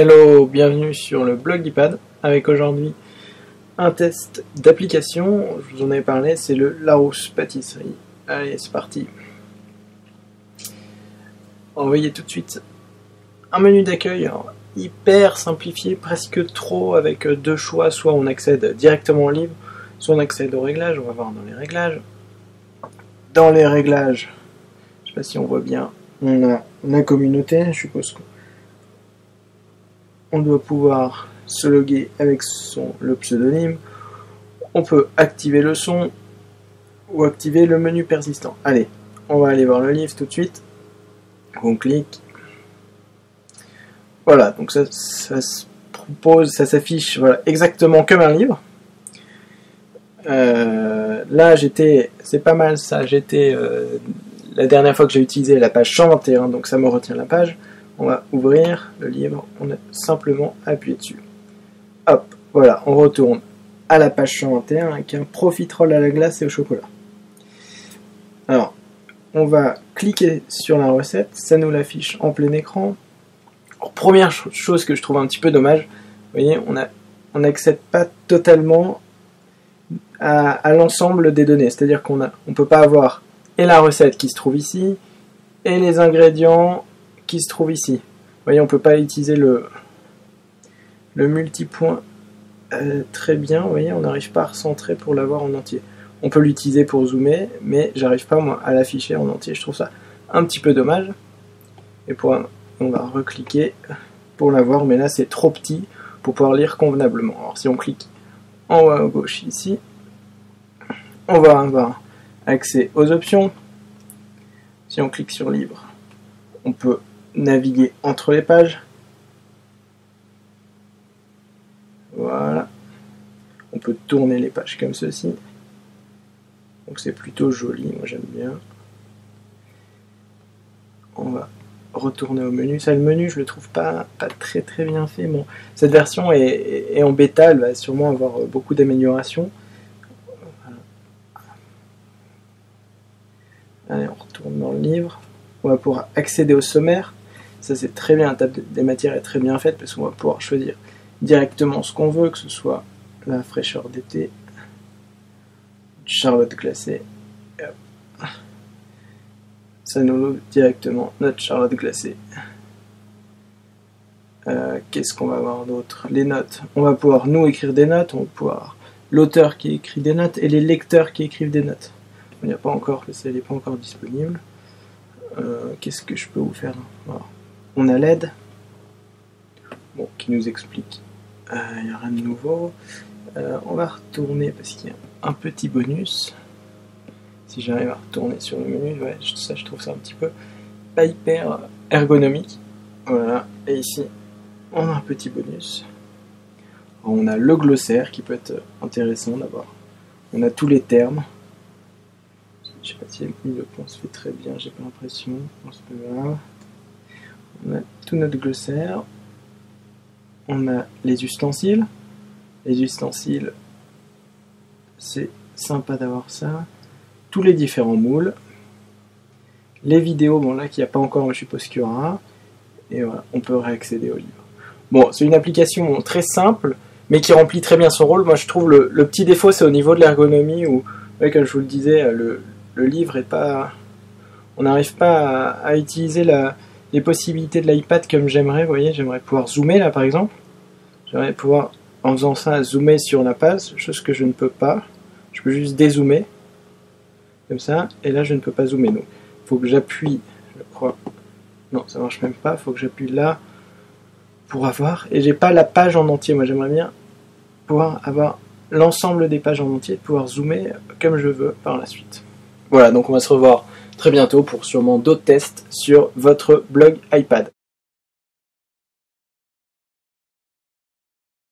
Hello, bienvenue sur le blog iPad avec aujourd'hui un test d'application. Je vous en avais parlé, c'est le Larousse Pâtisserie. Allez, c'est parti. On va tout de suite un menu d'accueil hyper simplifié, presque trop, avec deux choix. Soit on accède directement au livre, soit on accède aux réglages. On va voir dans les réglages. Dans les réglages, je sais pas si on voit bien, on a la communauté, je suppose qu'on doit pouvoir se loguer avec le pseudonyme. On peut activer le son ou activer le menu persistant. Allez, on va aller voir le livre tout de suite. On clique. Voilà, donc ça se propose, ça s'affiche voilà, exactement comme un livre. Là, c'est pas mal ça. La dernière fois que j'ai utilisé la page 121, donc ça me retient la page. On va ouvrir le livre, on a simplement appuyé dessus. Hop, voilà, on retourne à la page 121 avec un profiterole à la glace et au chocolat. Alors, on va cliquer sur la recette, ça nous l'affiche en plein écran. Alors, première chose que je trouve un petit peu dommage, vous voyez, on n'accède pas totalement à l'ensemble des données, c'est-à-dire qu'on ne peut pas avoir et la recette qui se trouve ici, et les ingrédients qui se trouvent ici. Vous voyez, on ne peut pas utiliser le multipoint très bien, vous voyez, on n'arrive pas à recentrer pour l'avoir en entier. On peut l'utiliser pour zoomer, mais j'arrive pas moi à l'afficher en entier, je trouve ça un petit peu dommage. Et on va recliquer pour l'avoir, mais là c'est trop petit pour pouvoir lire convenablement. Alors si on clique en haut à gauche ici, on va avoir accès aux options. Si on clique sur livre, on peut naviguer entre les pages. Voilà. On peut tourner les pages comme ceci. Donc c'est plutôt joli, moi j'aime bien. On va retourner au menu. Ça, le menu, je le trouve pas très bien fait. Bon, cette version est en bêta, elle va sûrement avoir beaucoup d'améliorations. Allez, on retourne dans le livre. On va pouvoir accéder au sommaire. Ça c'est très bien, la table des matières est très bien faite parce qu'on va pouvoir choisir directement ce qu'on veut, que ce soit la fraîcheur d'été, charlotte glacée. Ça nous ouvre directement notre charlotte glacée. Qu'est-ce qu'on va avoir d'autre? Les notes. On va pouvoir nous écrire des notes, on va pouvoir l'auteur qui écrit des notes et les lecteurs qui écrivent des notes. Il n'y a pas encore, elle n'est pas encore disponible. Qu'est-ce que je peux vous faire? Alors, on a l'aide, bon, qui nous explique. Il n'y a rien de nouveau. On va retourner parce qu'il y a un petit bonus. Si j'arrive à retourner sur le menu, ouais, ça je trouve ça un petit peu pas hyper ergonomique. Voilà, et ici on a un petit bonus. Alors, on a le glossaire qui peut être intéressant d'avoir. On a tous les termes. Je sais pas si le pont se fait très bien, j'ai pas l'impression. Bon, c'est pas grave. On a tout notre glossaire. On a les ustensiles. Les ustensiles, c'est sympa d'avoir ça. Tous les différents moules. Les vidéos, bon là qu'il n'y a pas encore, mais je suppose qu'il y aura. Et voilà, on peut réaccéder au livre. Bon, c'est une application très simple, mais qui remplit très bien son rôle. Moi je trouve le petit défaut, c'est au niveau de l'ergonomie, où, ouais, comme je vous le disais, le livre est pas... On n'arrive pas à utiliser les possibilités de l'iPad comme j'aimerais, vous voyez, j'aimerais pouvoir zoomer là par exemple. J'aimerais pouvoir, en faisant ça, zoomer sur la page, chose que je ne peux pas. Je peux juste dézoomer, comme ça, et là je ne peux pas zoomer. Donc il faut que j'appuie, je crois, non ça marche même pas, il faut que j'appuie là pour avoir, et j'ai pas la page en entier. Moi j'aimerais bien pouvoir avoir l'ensemble des pages en entier, pouvoir zoomer comme je veux par la suite. Voilà, donc on va se revoir très bientôt pour sûrement d'autres tests sur votre blog iPad.